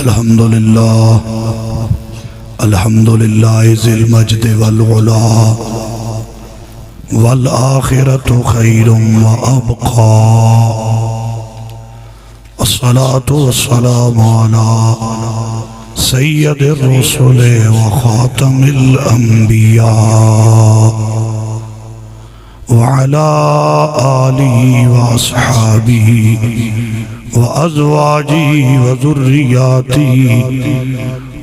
الحمد للہ ذی المجد والعلا والآخرۃ خیر وابقا الصلاة والسلام علی سید الرسل وخاتم الانبیاء وعلى آلہ واصحابہ وازواجہ وذریاتہ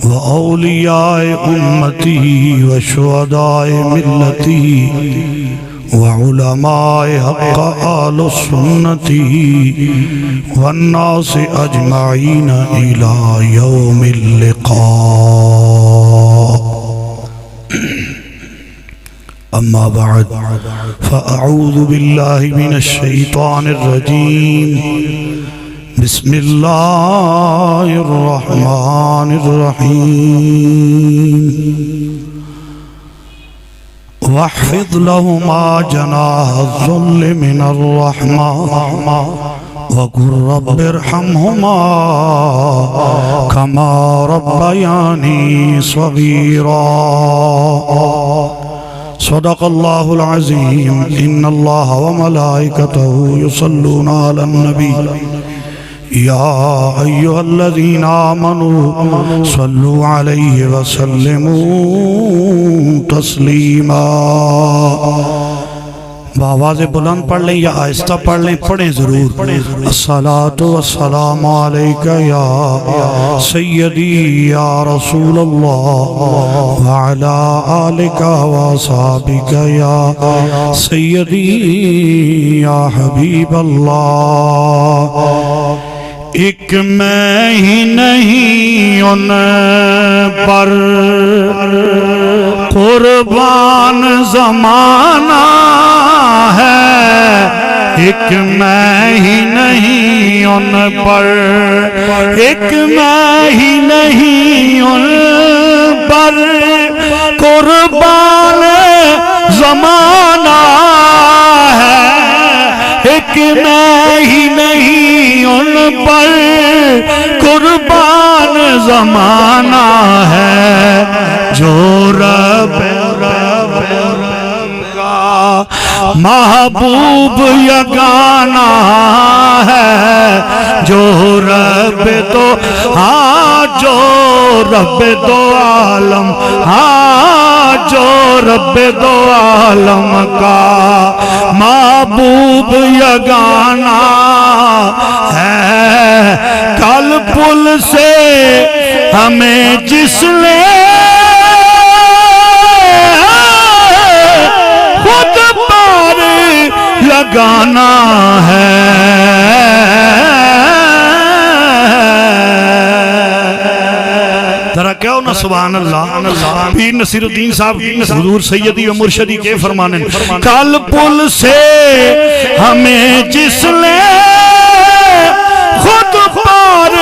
وأولياء أمتي وشهداء ملتي وعلماء حق آل السنة والناس أجمعين إلى يوم اللقاء. أما بعد فأعوذ بالله من الشيطان الرجيم. بسم اللہ الرحمن الرحیم. واخفض لهما جناح الذل من الرحمة وقل رب ارحمهما كما ربياني صغيرا. صدق اللہ العظیم. ان اللہ وملائکتہ یصلون علی النبی یا ایہا الذین آمنوا صلوا علیہ وسلموا تسلیما. بآواز بلند پڑھ لیں یا آہستہ پڑھ لیں؟ پڑھیں ضرور. الصلاة والسلام علیکہ یا سیدی یا رسول اللہ وعلا آلکہ واصحابکہ یا سیدی یا حبیب اللہ. ایک میں ہی نہیں ان پر قربان زمانہ ہے. ایک میں ہی نہیں ان پر، ایک میں ہی نہیں ان پر قربان زمانہ ہے. ایک میں ہی نہیں ان پر قربان زمانہ ہے. جو رب کا محبوب یگانہ ہے. جو رب تو جو رب دو عالم جو رب دو عالم کا محبوب یگانہ ہے. کل پل سے ہمیں جس نے خود پار لگانا ہے. ذرا کہو نا سبحان اللہ. پیر نصیر الدین صاحب حضور سیدی و مرشدی کے فرمانے کل پل سے ہمیں جس نے خود پار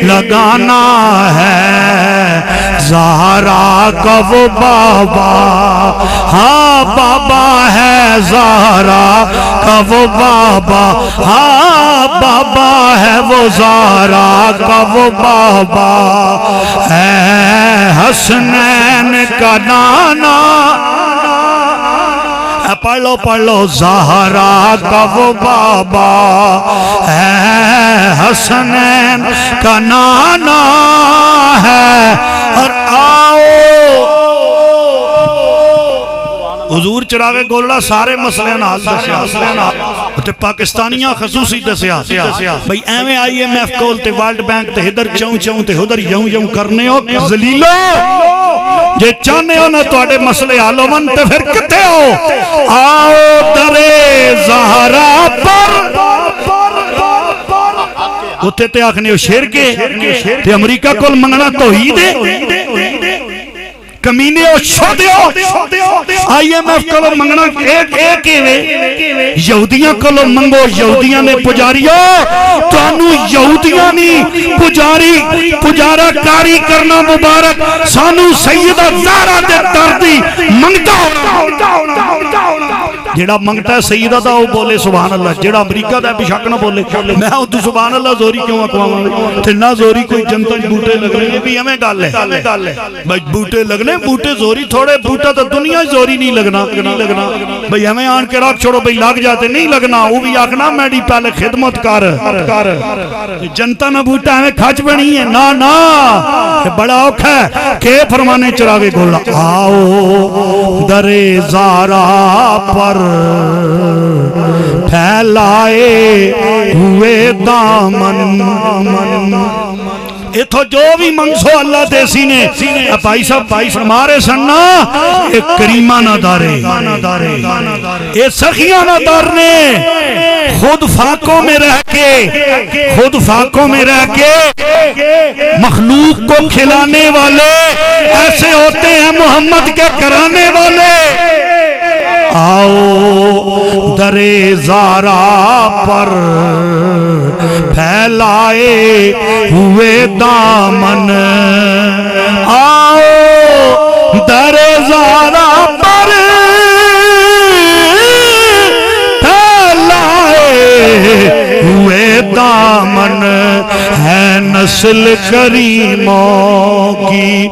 لگانا ہے. زہرا کا وہ بابا ہاں بابا ہے. زہرا کا وہ بابا ہاں بابا ہے. وہ زہرا کا وہ بابا ہے. حسنین کا نانا پڑھ لو زہرا کا وہ بابا ہے. حسنین کا نانا ہے. اور آؤ حضور چراغ گولڑا سارے مسئلے حل دسیا. پاکستانیاں خصوصی دسیا بھئی ایویں IMF کول تے ورلڈ بینک تے ہدر چوں تے ہدر یوں کرنے ہو ذلیلو. جے چاہنے ہو نا تواڈے مسئلے حل ہون تے پھر کتے ہو. آؤ درے زہرا پر اتھے تے آکھنے ہو شیر کے تے امریکہ کول منگنا توحید ہے. کمینے ہو چھوڑے ہو. IMF کلو منگنا ایک یہودیاں کلو منگو. یہودیاں نے پجاریو تانو یہودیاں نے پجارہ کاری کرنا مبارک. سانو سیدہ زہرا دے دردی منگتا ہونا. جیڑا منگتا ہے سیدہ دا وہ بولے سبحان اللہ، جیڑا امریکہ دا بشک نہ بولے میں ہوں تو سبحان اللہ زوری کیوں اقوام تھے نہ زوری کوئی جنتا بوٹے لگنے یہ بھی ہمیں گال ہے بھائی بوٹے لگنے بوٹے زوری تھوڑے بوٹا تو دنیا زوری نہیں لگنا بھئی ہمیں آن کے رکھ چھوڑو بھئی لگ جاتے نہیں لگنا وہ بھی آکھنا میڈی پہلے خدمت کر جنتا نہ بوٹا ہمیں کھچ بنی ہے نا بڑا اوکھا ہے کہ فرمانے چراغے گولا آؤ در زارا پر پھیلائے ہوئے دامن اتھو جو بھی منگسو اللہ دے سینے بھائی صاحب بھائی فرمارے سننا ایک کریمہ نہ دارے ایک سخیہ نہ دارنے خود فاقوں میں رہ کے مخلوق کو کھلانے والے ایسے ہوتے ہیں محمد کے کرانے والے آؤ در زارا پر پھیلائے ہوئے دامن آؤ در زارا پر پھیلائے ہوئے دامن ہے نسل کریموں کی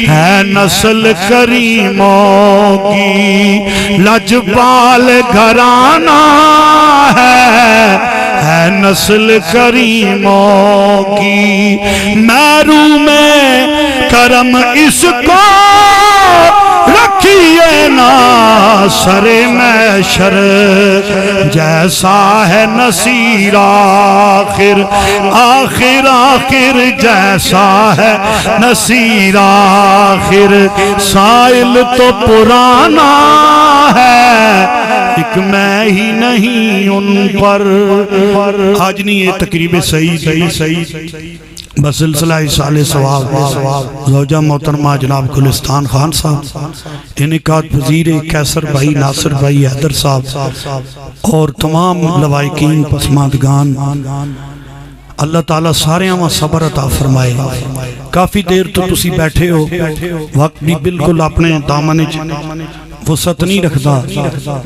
ہے نسل کریموں کی لجپال گھرانہ ہے نسل کریموں کی محروم کرم اس کو رکھیے نا سر محشر جیسا ہے نصیر آخر جیسا ہے نصیر آخر سائل تو پرانا ہے ایک میں ہی نہیں ان پر آج نہیں یہ تقریب صحیح بس سلسلہ سال ثواب زوجہ محترمہ جناب گلستان خان صاحب انعقاد پذیر کیسر بھائی ناصر بھائی حیدر صاحب اور تمام لوائقین پسماندگان اللہ تعالیٰ سارے ہمیں صبر عطا فرمائے کافی دیر تو تسی بیٹھے ہو وقت بھی بالکل اپنے دامن وسعت نہیں رکھتا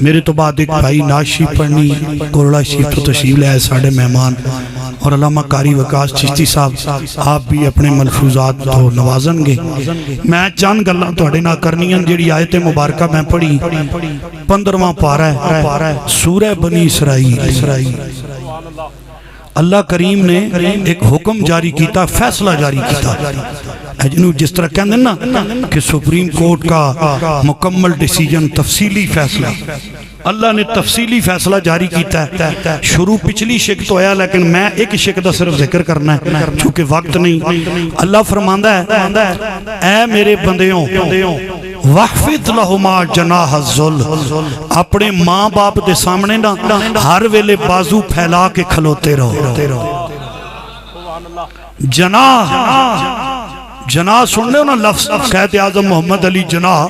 میرے تو بعد ایک بھائی ناز شریف پڑھنی گولڑا شریف تو تشریف لے آئے ساڑھے مہمان اور علامہ قاری وقاص چشتی صاحب آپ بھی اپنے ملفوظات تو نوازن گے میں چند گلاں توڑے نہ کرنیاں جیڑی آیت مبارکہ میں پڑھی 15واں پارہ ہے سورہ بنی اسرائیل اللہ کریم نے ایک حکم جاری کیتا فیصلہ جاری کیتا جنہوں جس طرح کہنے ہیں نا کہ سپریم کورٹ کا مکمل ڈیسیجن تفصیلی فیصلہ اللہ نے تفصیلی فیصلہ جاری کیتا ہے شروع پچھلی شک تو آیا لیکن میں ایک شک دا صرف ذکر کرنا ہے چونکہ وقت نہیں اللہ فرماندہ ہے اے میرے بندیوں وَحْفِدْ لَهُمَا جَنَاحَ الذُّلِّ اپنے ماں باپ دے سامنے نا ہر ویلے بازو پھیلا کے کھلوتے رہو جناح سن لے ہو نا لفظ قائد اعظم محمد علی جناح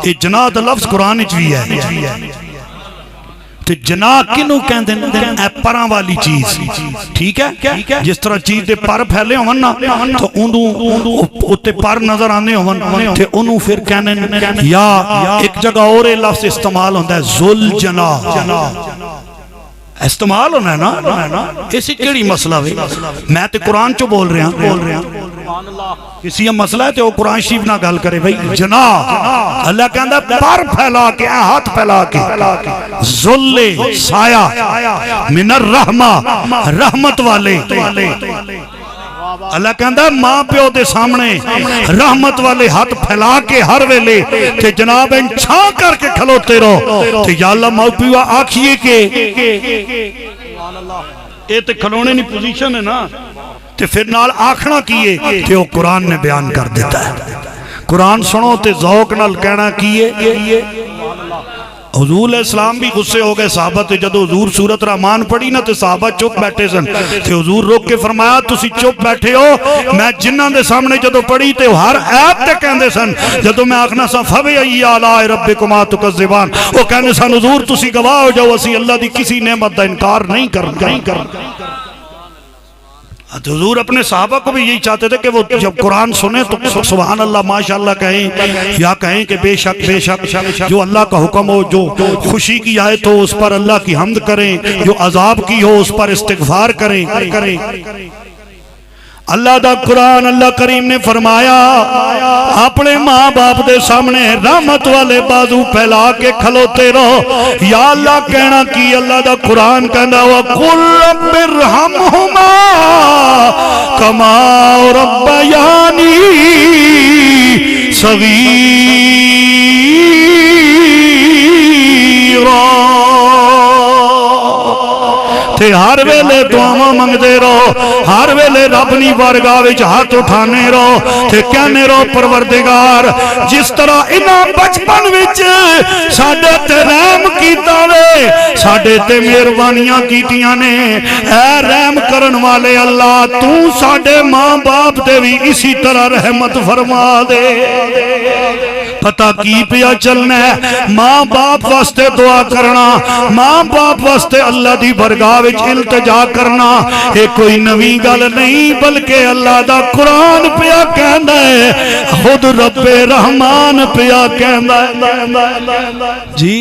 یہ جناح دا لفظ قرآن بھی ہے تو جناح کنوں کہندے اے پراں والی چیز ٹھیک ہے جس طرح چیز دے پر پھیلے ہون نا تو انہوں تے پر نظر آنے ہون تے انہوں پھر کہنے یا ایک جگہ اور لفظ استعمال ہوندہ ہے ذل جناح استعمال ہونا ہے نا اسی کیڑی مسئلہ ہوئی میں تے قرآن چو بول رہے ہیں کسی مسئلہ ہے تو وہ قرآن شریف نہ گل کرے بھئی جناح اللہ کہندہ پر پھیلا کے ہاتھ پھیلا کے ذل سایہ من الرحمہ رحمت والے اللہ کہندہ ماں پیو دے سامنے رحمت والے ہاتھ پھیلا کے ہر ویلے کہ جناب ان چھاں کر کے کھلوتے رہو کہ یا اللہ ماں پیو آکھئے کہ اے تے کھلونے نہیں پوزیشن ہے نا تے پھر نال آکھنا کیے کہ وہ قرآن نے بیان کر دیتا ہے قرآن سنو تے ذوق نال کہنا کیے حضور علیہ السلام بھی غصے ہو گئے صحابہ تے جدو حضور سورت رحمان پڑھی نا تے صحابہ چپ بیٹھے سن تے حضور روک کے فرمایا تسی چپ بیٹھے ہو میں جنہاں دے سامنے جدو پڑھی تے ہر آیت تے کہندے سن جدو میں آخنا سا فَبِأَيِّ آلَاءِ رَبِّكُمَا تُكَذِّبَانِ وہ کہندے سن حضور تسی گواہ ہو جاؤ اسی اللہ دی کسی نعمت دا انکار نہیں کرنا حضور اپنے صحابہ کو بھی یہی چاہتے تھے کہ وہ جب قرآن سنیں تو سبحان اللہ ماشاءاللہ کہیں، یا کہیں کہ بے شک بے شک، جو اللہ کا حکم ہو، جو خوشی کی آئے تو اس پر اللہ کی حمد کریں، جو عذاب کی ہو اس پر استغفار کریں۔ اللہ دا قرآن اللہ کریم نے فرمایا اپنے ماں باپ دے سامنے رحمت والے بازو پھیلا کے کھلوتے رہو۔ یا اللہ کہنا کی اللہ دا قرآن کہنا وَقُلْ رَبِّ ارْحَمْهُمَا كَمَا رَبَّيَانِي صَغِيرًا۔ تے ہر ویلے دعاواں منگدے رہو، ہر ویلے رب نی بارگاہ وچ ہاتھ اٹھانے رہو تے کہنے رہو پروردگار جس طرح انہاں بچپن وچ ساڈے تے رحم کیتا وے، ساڈے تے مہربانیاں کیتیاں نے، اے رحم کرن والے اللہ تو ساڈے ماں باپ تے بھی اسی طرح رحمت فرما دے۔ پتہ کی پیا چلنا ہے، ماں باپ واسطے دعا کرنا، ماں باپ واسطے اللہ دی بارگاہ وچ التجا کرنا یہ کوئی نویں گل نہیں، بلکہ اللہ دا قرآن پیا کہندا ہے، خود رب رحمان پیا کہندا ہے۔ جی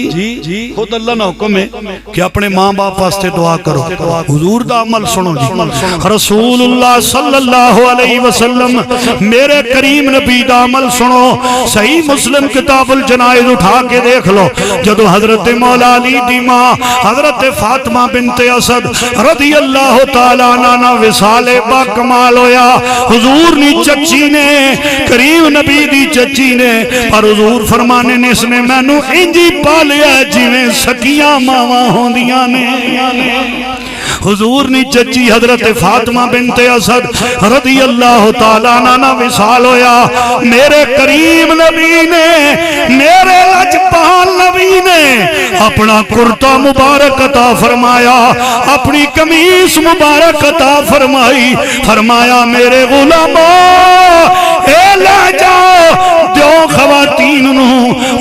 خود اللہ نے حکم ہے کہ اپنے ماں باپ واسطے دعا کرو۔ حضور دا عمل سنو جی، رسول اللہ صلی اللہ علیہ وسلم میرے کریم نبی دا عمل سنو۔ صحیح مسلم کتاب الجنائز اٹھا کے دیکھ لو، جدو حضرت مولا علی دی ماں حضرت فاطمہ بنت اسد رضی اللہ تعالیٰ عنہ وصال با کمال ہویا، حضور نی چچی نے، کریم نبی دی چچی نے، پر حضور فرمانے نے اس نے مینوں انجی پالیا جویں سکیاں ماواں ہوندیاں نے۔ حضور نی چچی حضرت فاطمہ بنت اسد رضی اللہ تعالیٰ عنہ وصال ہویا، میرے کریم نبی نے، میرے لجپال نبی نے اپنا کرتا مبارک عطا فرمایا، اپنی قمیص مبارک عطا فرمائی، فرمایا میرے غلاموں اے لے جاؤ دیو خواتین نو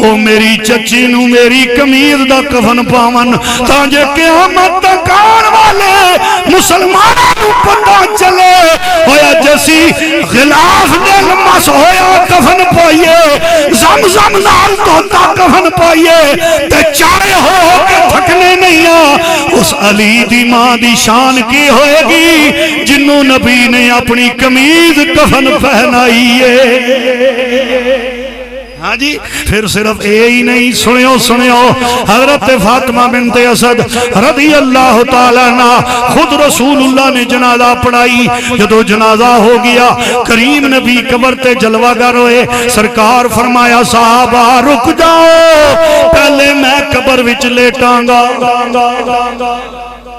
او میری چچی نو میری قمیض دا کفن پاون تاکہ قیامت تک آن والے مسلمانوں پتہ چلے ہویا جیسی غلاف دل مس ہویا کفن پائیے، زمزم نال توتا کفن پائیے تے چارے ہو کے تھکنے نہیں آ۔ اس علی دی ماں دی شان کی ہوئے گی جنہوں نبی نے اپنی قمیض کفن پہنائی ہے۔ ہاں جی پھر صرف اے ہی نہیں، سنیو حضرت فاطمہ بنت اسد رضی اللہ تعالیٰ عنہ خود رسول اللہ نے جنازہ پڑھائی، جدو جنازہ ہو گیا کریم نبی قبر تے جلوہ گر ہوئے، سرکار فرمایا صحابہ رک جاؤ پہلے میں قبر وچ لیٹاں گا۔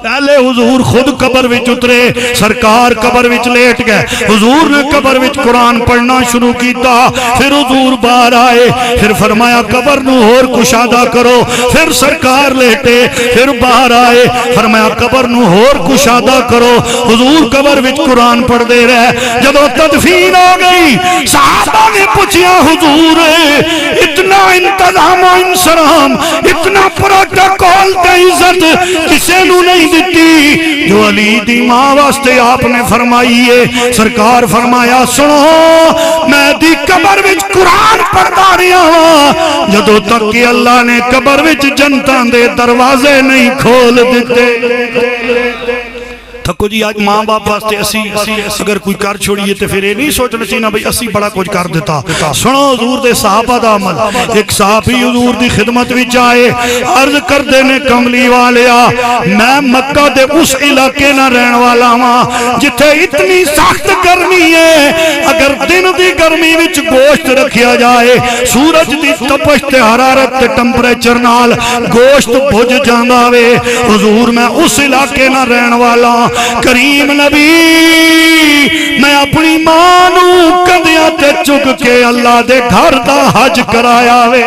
پہلے حضور خود قبر وچ اترے، سرکار قبر وچ لیٹ گئے، حضور نے قبر وچ قرآن پڑھنا شروع کیتا، پھر حضور باہر آئے، پھر فرمایا قبر نو اور کشادہ کرو، پھر سرکار لیٹے، پھر باہر آئے، فرمایا قبر نو اور کشادہ کرو، حضور قبر وچ قرآن پڑھ دے رہے۔ جب تدفین ہو گئی صحابہ نے پوچھیا حضور اتنا انتظام و انسرام، اتنا پروٹوکول تے عزت کسے نو نہیں دیتی جو علی دی ماں واسطے آپ نے فرمائی ہے۔ سرکار فرمایا سنو میں دی قبر وچ قرآن پڑھتا رہا ہوں جدو تک کہ اللہ نے قبر وچ جنتاں دے دروازے نہیں کھول دیتے۔ تھکو جی آج ماں باپ واسطے اسی اگر کوئی کر چھوڑیے تو پھر یہ نہیں سوچنا چاہیے بھئی اسی بڑا کچھ کر دیتا۔ سنو حضور دے صحابہ دا عمل، ایک صحابی حضور دی خدمت وچ آئے، عرض کر دینے کملی والیا میں مکہ دے اس علاقے نہ رہن والا ہاں جتھے اتنی سخت گرمی ہے، اگر دن دی گرمی وچ گوشت رکھیا جائے سورج دی تپش تے حرارت تے ٹمپریچر نال گوشت بھج جاندا وے۔ حضور میں اس علاقے نہ رہن والا کریم نبی میں اپنی ماں نو کندھیاں تے چک کے اللہ دے گھر دا حج کرایا وے،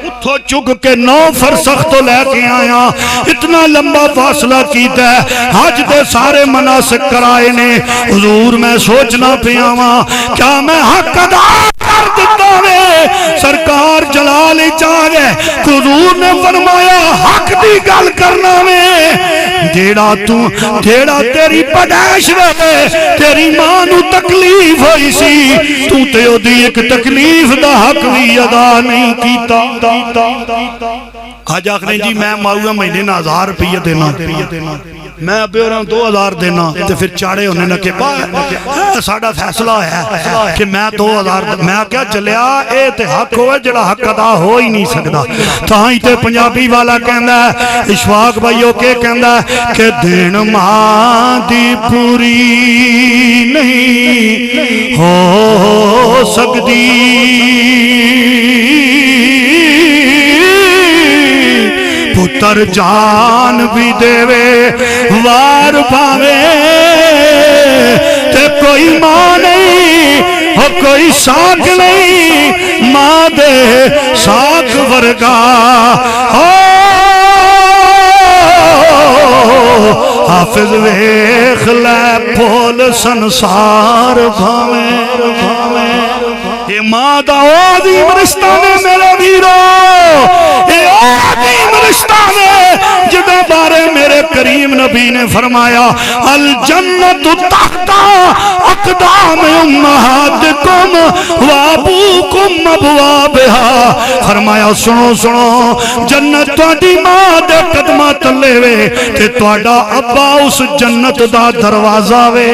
اتھو چک کے 9 فرسخ تو لے کے آیا، اتنا لمبا فاصلہ کیتا ہے، حج دے سارے مناسک کرائے نے۔ حضور میں سوچنا پہ آواں کیا میں حق ادا کر مار دیتا وے سرکار جلال چاہے حضور نے فرمایا حق دی گل کرنا وے جیڑا تیری پیدائش وے تیری ماں نو تکلیف ہوئی سی تو تے او دی ایک تکلیف دا حق بھی ادا نہیں کیتا آج آخنے جی میں ماؤں مہینے نا 1000 روپیہ دینا میں ابھی اور 2000 دینا تو پھر چاڑے ہونے نہ کہ ساڑھا فیصلہ ہے کہ میں 2000 میں کیا چلیا اے تے حق ہوئے جڑا حق ادا ہو ہی نہیں سکتا تاہی تے پنجابی والا کہندا ہے اشفاق بھائیو کے کہندا ہے کہ دین ماں دی پوری نہیں ہو سکتی پتر جان بھی دے وے وار پاوے تے کوئی ماں نہیں ہو کوئی ساکھ نہیں ماں دے ساکھ ورگا حافظ ویخ لے پھول سنسار بھاوے یہ ماں دا عظیم رشتہ نے میرے ویرو یہ عظیم رشتہ نے جدہ بارے میرے کریم نبی نے فرمایا الجنت تحت اقدام امہاتکم وابوکم ابوابہا فرمایا سنو جنت تواڈی ماں دے قدمہ تلے وے تے تواڈا ابا اس جنت دا دروازہ وے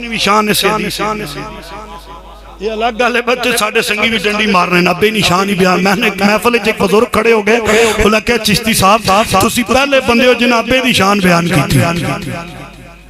نشان سے یہ الگ گل ہے بچے ساڑھے سنگی بھی ڈنڈی مارنے نا بے نشان ہی بیان میں نے محفل ایک بزرگ کھڑے ہو گئے وہ لگا کہ چشتی صاحب تسی پہلے بندے ہو جنہاں بے نشان بیان کی تھی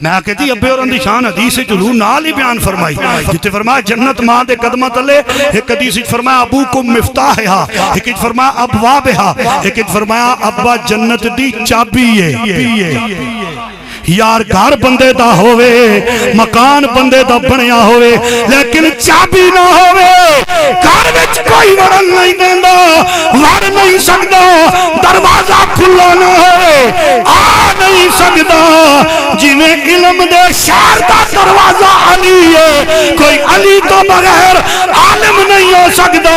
میں کہتی ابے اور اندیشان حدیث جلو نال ہی بیان فرمائی جتے فرمایا جنت ماں دے قدمہ تلے ایک حدیث فرمایا ابوکم مفتاحہا ایک فرمایا ابوابہا ایک فرمایا ابا جنت دی چابی ہے یار گھر بندے دا ہوئے مکان بندے دا بنیا ہوئے لیکن چابی نہ ہوئے گھر وچ کوئی وڑن نہیں دیندہ وڑ نہیں سکتا دروازہ کھلا نہ ہوئے آ نہیں سکتا جی میں علم دے شہر دا دروازہ علی ہے کوئی علی تو بغیر عالم نہیں ہو سکتا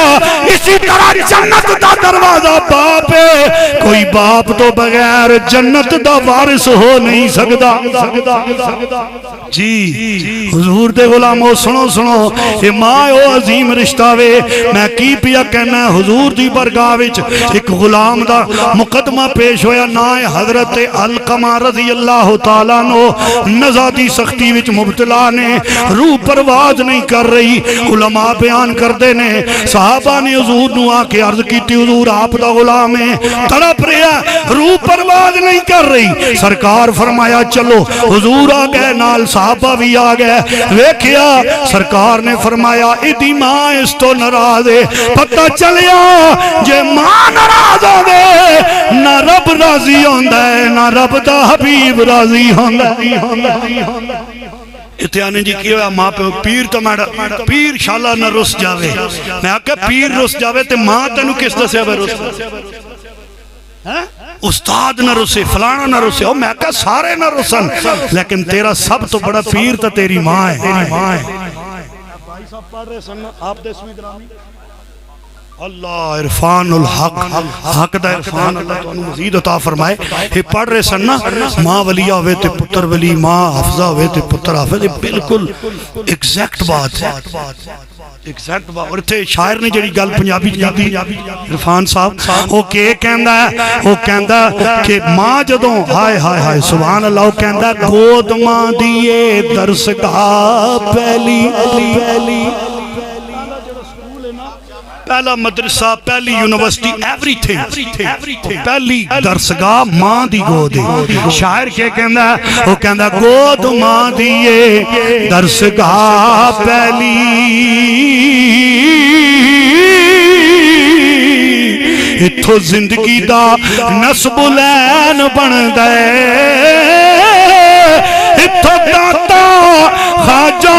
اسی طرح جنت دا دروازہ باپ ہے کوئی باپ تو بغیر جنت دا وارث ہو نہیں سکتا جی حضور دے غلامو سنو یہ ماں او عظیم رشتہ وے میں کی پیا کہنا ہے حضور دی برگاہ وچ ایک غلام دا مقدمہ پیش ہویا نائے حضرت علقمہ رضی اللہ تعالیٰ نو نزا دی سختی وچ مبتلا نے روح پرواز نہیں کر رہی علماء بیان کر دینے صحابہ نے حضور نو آکے عرض کیتی حضور آپ دا غلام ہے تڑپ رہا روح پرواز نہیں کر رہی سرکار فرمایا چلو حضور آگئے نال صحابہ بھی آگئے ویکھیا سرکار نے فرمایا ایدی ماں اس تو ناراض ہے پتہ چلیا جے ماں ناراض ہوئے نہ رب راضی ہوندہ ہے نہ رب دا حبیب راضی ہوندہ ہے اتیانے جی کیا ماں پہ پیر تو پیر شالا نہ رس جاوے میں آکے پیر رس جاوے تے ماں تینو کس طرح سے رس استاد نہ رسے فلانا نہ رسے او میں کہا سارے نہ رسن لیکن تیرا سب تو بڑا پیر تا تیری ماں ہے بھائی صاحب پڑھ رہے سن آپ دسویں گرامی اللہ عرفان الحق حق دا عرفان اللہ تو انہوں مزید عطا فرمائے یہ پڑھ رہے سن نا ماں ولیہ ہوئے تے پتر ولی ماں حفظہ ہوئے تے پتر حافظ یہ بالکل ایگزیکٹ بات ہے ایگزیکٹ بات اور تھے شاعر نے جڑی گل پنجابی جاتی عرفان صاحب وہ کہندہ ہے کہ ماں جدوں ہائے سبحان اللہ وہ کہندہ ہے گود ماں دیئے درسگاہ پہلی پہلا مدرسہ پہلی یونیورسٹی ایوری تھنگ پہلی درسگاہ ماں دی گود ہے شاعر کیا کہندہ ہے وہ کہندہ گود ماں دیئے درسگاہ پہلی اتھو زندگی دا نسب لین بن دے اتھو داتا خواجہ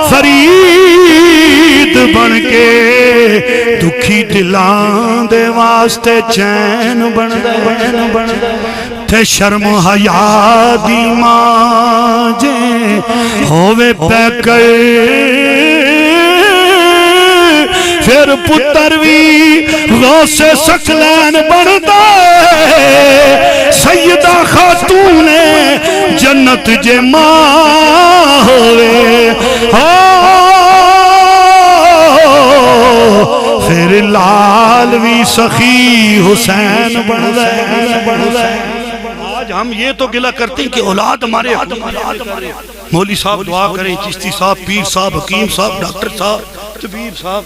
فرید بن کے دکھی دلان دے واسطے چین بن دے تے شرم حیا دی ماں جے ہووے پہ کر پھر پتر بھی غوث ثقلین بندا سیدہ خاتون جنت جے ماں ہوئے پھر لال بھی سخی حسین بن گئے۔ آج ہم یہ تو گلہ کرتے ہیں کہ اولاد ہمارے مولوی صاحب دعا کریں، چشتی صاحب، پیر صاحب، حکیم صاحب، ڈاکٹر صاحب، طبیب صاحب،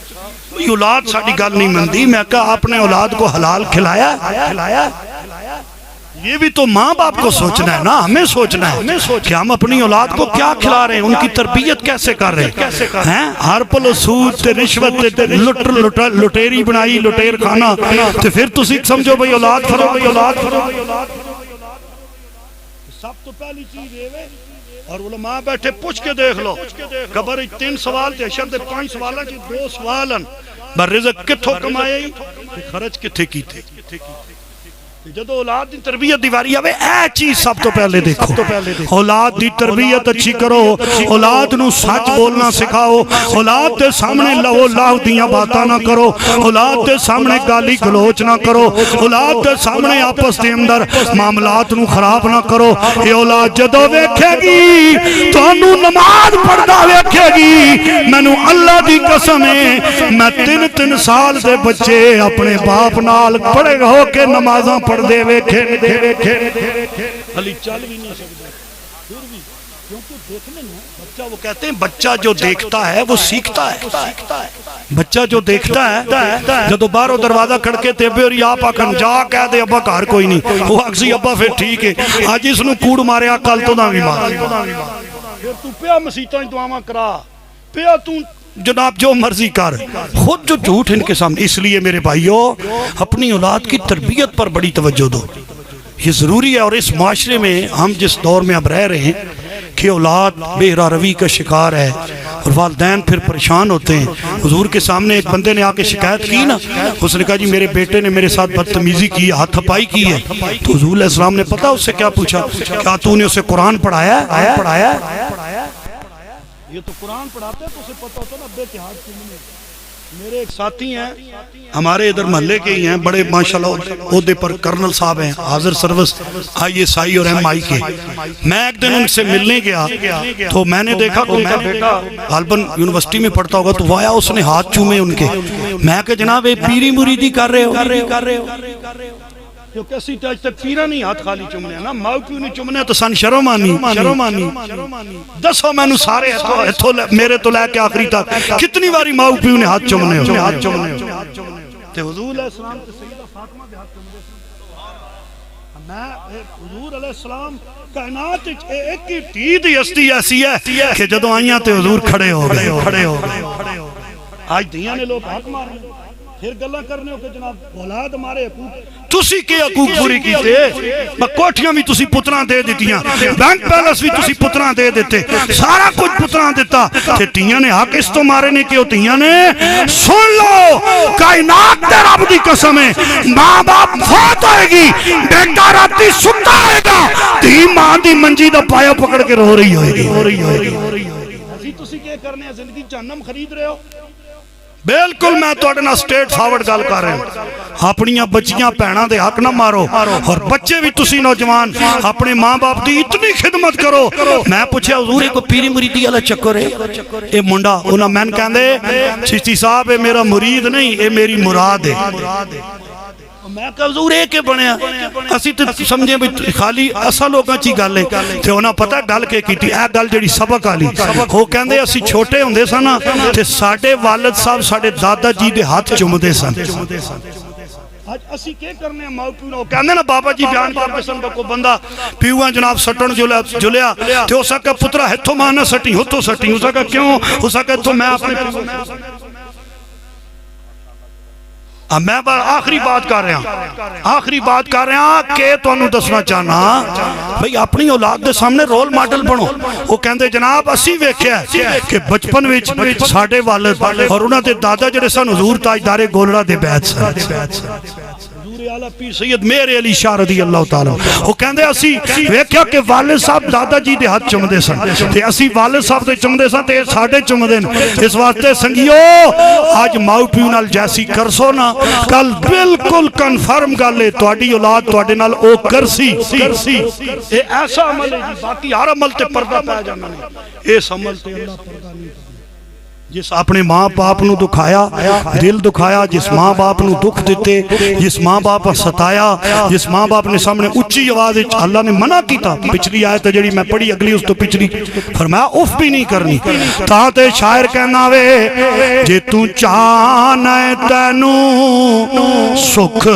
یہ اولاد ساڑی گل نہیں مندی۔ میں کہا آپ نے اولاد کو حلال کھلایا؟ یہ بھی تو ماں باپ کو سوچنا ہے نا، ہمیں سوچنا ہے کہ ہم اپنی اولاد کو کیا کھلا رہے ہیں، ان کی تربیت کیسے کر رہے ہیں۔ ہر پلو سود تے رشوت تے لٹیری بنائی، لٹیر کھانا، تو پھر تسی سمجھو بھئی اولاد کرو، بھئی اولاد کرو۔ سب تو پہلی چیز یہ ہے، اور علماء بیٹھے پوچھ کے دیکھ لو، قبر 3 سوال تے اشد 5 سوالہ جی 2 سوالن بر رزق کتھو کمائے خرچ کتھے کی تھے۔ جدو اولاد دی تربیت دیواری آوے اے چیز سب تو پہلے دیکھو، اولاد دی تربیت اچھی کرو، اولاد نو سچ بولنا سکھاؤ، اولاد دے سامنے لہو لاہ دیاں باتاں نہ کرو، اولاد دے سامنے گالی گلوچ نہ کرو، اولاد دے سامنے آپس دے اندر معاملات نو خراب نہ کرو۔ یہ اولاد جدو ویکھے گی تو انو نماز پڑھنا ویکھے گی، میں نو اللہ دی قسم ہے میں 3 سال دے بچے اپنے باپ نال پڑھے گا ہو کے نمازاں پڑھ دے ویکھے علی چل بھی نہیں سکتے پھر بھی، کیونکہ دیکھنے نا بچہ، وہ کہتے ہیں بچہ جو دیکھتا ہے وہ سیکھتا ہے۔ بچہ جو دیکھتا ہے جدو باہروں دروازہ کھڑکے تے بے اور آپ آکھن جا کہہ دے ابا گھر کوئی نہیں، وہ اکسی ابا پھر ٹھیک ہے آج اس نو کوڑ ماریا کل تو نہ بھی مار، پھر تو پیا مسیطاں دعاواں کرا، پیا تو جناب جو مرضی کر، خود جو جھوٹ ان کے سامنے۔ اس لیے میرے بھائیوں اپنی اولاد کی تربیت پر بڑی توجہ دو، یہ ضروری ہے۔ اور اس معاشرے میں ہم جس دور میں اب رہ رہے ہیں کہ اولاد بے روی کا شکار ہے اور والدین پھر پریشان ہوتے ہیں۔ حضور کے سامنے ایک بندے نے آ کے شکایت کی نا، اس نے کہا جی میرے بیٹے نے میرے ساتھ بدتمیزی کی، ہاتھ تھپائی کی ہے، تو حضور علیہ السلام نے پتا اس سے کیا پوچھا، کیا تو نے اسے قرآن پڑھایا؟ یہ تو قرآن پڑھاتے ہیں تو اسے پتہ ہوتا ہے نا ابے کے ہاتھ چومنے۔ میرے ایک ساتھی ہیں ہمارے ادھر محلے کے ہی ہیں، بڑے ماشاءاللہ عہدے پر کرنل صاحب ہیں، حاضر سروس ISI اور MI کے۔ میں ایک دن ان سے ملنے گیا تو میں نے دیکھا کہ ان کا بیٹا غالباً یونیورسٹی میں پڑھتا ہوگا، تو وہ آیا اس نے ہاتھ چومے ان کے۔ میں کہ جناب یہ پیری مریدی کر رہے ہو، کیونکہ اسی تاج تک پیرا نہیں ہاتھ خالی چمنے نا، ماؤ پیو نہیں چمنے تو سن شرم آنی۔ دسو میں نو سارے میرے تو لے کے آخری تک کتنی باری ماؤ پیو نے ہاتھ چمنے ہو؟ تے حضور علیہ السلام تے سیدہ فاطمہ دے ہاتھ چمنے میں حضور علیہ السلام کائنات ایک ہی ٹھیک ہستی ایسی ہے کہ جدو آئیاں تے حضور کھڑے ہو گئے۔ آج دیاں نے لوگ ہاتھ مارنے پھر گلہ کرنے ہو کہ جناب اولاد ہمارے حقوق، تسی کے حقوق پوری کیتے، کوٹھیاں بھی تسی پتراں دے دیتیاں، بینک بیلنس بھی تسی پتراں دے دیتے، سارا کچھ پتراں دیتا، تے تیاں نے حق اس تو مارے نہیں کیوں؟ تیاں نے سن لو کائنات دے رب دی قسم ہے، ماں باپ فوت ہوئے گی، بیٹا راتی ستا آئے گا، تی ماں دی منجی دا پایا پکڑ کے رو رہی ہوئے گی۔ اسی تسی کے کرنے ہیں زندگی جہنم خرید رہے ہو؟ بالکل میں تو اڈنا سٹیٹ فارورڈ گال کر رہے ہیں، اپنیاں بچیاں پہنا دے حق نہ مارو، اور بچے بھی تسی نوجوان اپنے ماں باپ دی اتنی خدمت کرو۔ میں پوچھے حضور کو پیری مریدی والا چکر ہے، اے منڈا انہاں میں کہندے چشتی صاحب اے میرا مرید نہیں، اے میری مراد ہے۔ میں کہا حضور ایک کے بنیا، اسی تو سمجھیں بھی خالی اسا لوگاں چی گل ہے، تے انہاں پتہ گل کے کیتی، اے گل جڑی سبق آلی، وہ کہندے اسی چھوٹے ہوندے سن نا تے ساڈے والد صاحب ساڈے دادا جی دے ہاتھ چومدے سن۔ آج اسی کیا کرنے ہیں ماؤ پیو، کہندے نا بابا جی بیان کرتے سن کو بندہ پیوان جناب سٹن جلیا تے ہو سکا پترا ہتھوں مانا سٹی ہتھوں سٹی، ہو سکا کیوں؟ ہو سکا تو میں اپنے اب میں آخری بات کر رہا ہوں کہ تو انہوں دسنا چاہنا بھئی اپنی اولاد دے سامنے رول ماڈل بنو۔ وہ کہندے جناب اسی ویکھیا کہ بچپن وچ ساڈے والد اور انہاں دے دادا جڑے سن حضور تاجدار گولڑا دے بیعت سن۔ حضور حضور اعلی پیر سید میر علی شاہ رضی اللہ تعالی وہ کہندے اسی ویکھیا کہ والد صاحب دادا جی دے ہاتھ چومدے سن تے اسی والد صاحب دے چومدے سن تے ساڈے چومدے نے اس واسطے سنگیو اج ماؤ پیو نال جیسی کرسو نا کل بالکل کنفرم گل ہے تہاڈی اولاد تہاڈے نال او کرسی اے ایسا عمل ہے باقی ہر عمل تے پردہ پا جانا نہیں اس عمل تے اللہ پردہ نہیں کردا جس اپنے ماں باپ نو دکھایا دل دکھایا جس ماں باپ نو دکھ دیتے جس ماں باپ پر ستایا جس ماں باپ نے سامنے اچھی آواز اللہ نے منع کیتا پچھلی آیت جڑی میں پڑھی اگلی اس تو پچھلی فرمایا اف بھی نہیں کرنی تا تے شاعر کہنا وے جے تو چاہنا ہے تینو سکھ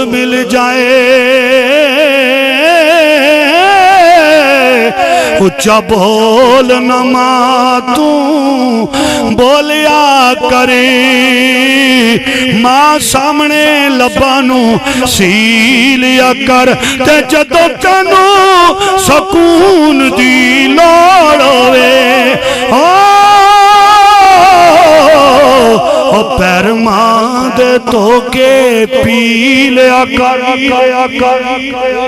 مل جائے اچھا بول نما تو بولیا کرے ماں سامنے لبانو سیلیا کر تے جدو تینو سکون دی لوڑ ہوئے پیر ماں دے تو کے پی لیا کر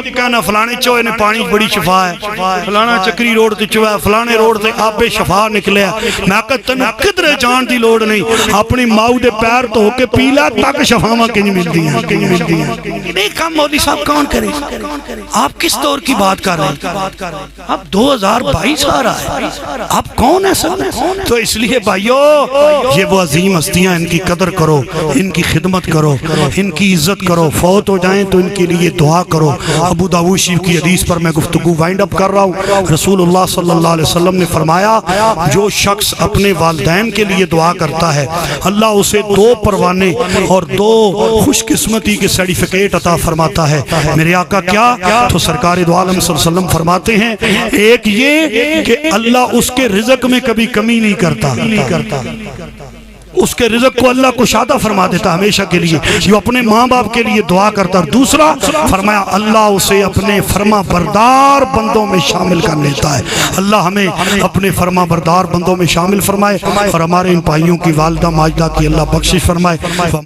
کہنا فلانے چوئے نے پانی بڑی شفا ہے فلانا چکری روڈ تے چوئے فلانے روڈ تے آپ شفا نکلے میں کہتا تنو کدرے جان دی لوڑ نہیں اپنی ماؤ دے پیر تو کے پی لیا تک شفاواں کنج ملتی ہیں نہیں کام مولوی صاحب کون کرے آپ کس دور کی بات کر رہے ہیں اب 2022 آ رہا ہے اب کون ہے سب تو اس لیے بھائیو یہ وہ عظیم ہستیاں ان کی قدر کرو ان کی خدمت کرو ان کی عزت کرو فوت ہو جائیں تو ان کے لیے دعا کرو ابو داؤد شریف کی حدیث پر میں گفتگو وائنڈ اپ کر رہا ہوں رسول اللہ صلی اللہ علیہ وسلم نے فرمایا جو شخص اپنے والدین کے لیے دعا کرتا ہے اللہ اسے 2 پروانے اور 2 خوش قسمتی کے سرٹیفکیٹ عطا فرماتا ہے میرے آقا کیا تو سرکار دو عالم صلی اللہ علیہ وسلم فرماتے ہیں ایک یہ کہ اللہ اس کے رزق میں کبھی کمی نہیں کرتا اس کے رزق کو اللہ کشادہ فرما دیتا ہمیشہ کے لیے جو اپنے ماں باپ کے لیے دعا کرتا اور دوسرا فرمایا اللہ اسے اپنے فرما بردار بندوں میں شامل کر لیتا ہے اللہ ہمیں اپنے فرما بردار بندوں میں شامل فرمائے اور ہمارے ان بھائیوں کی والدہ ماجدہ کی اللہ بخشش فرمائے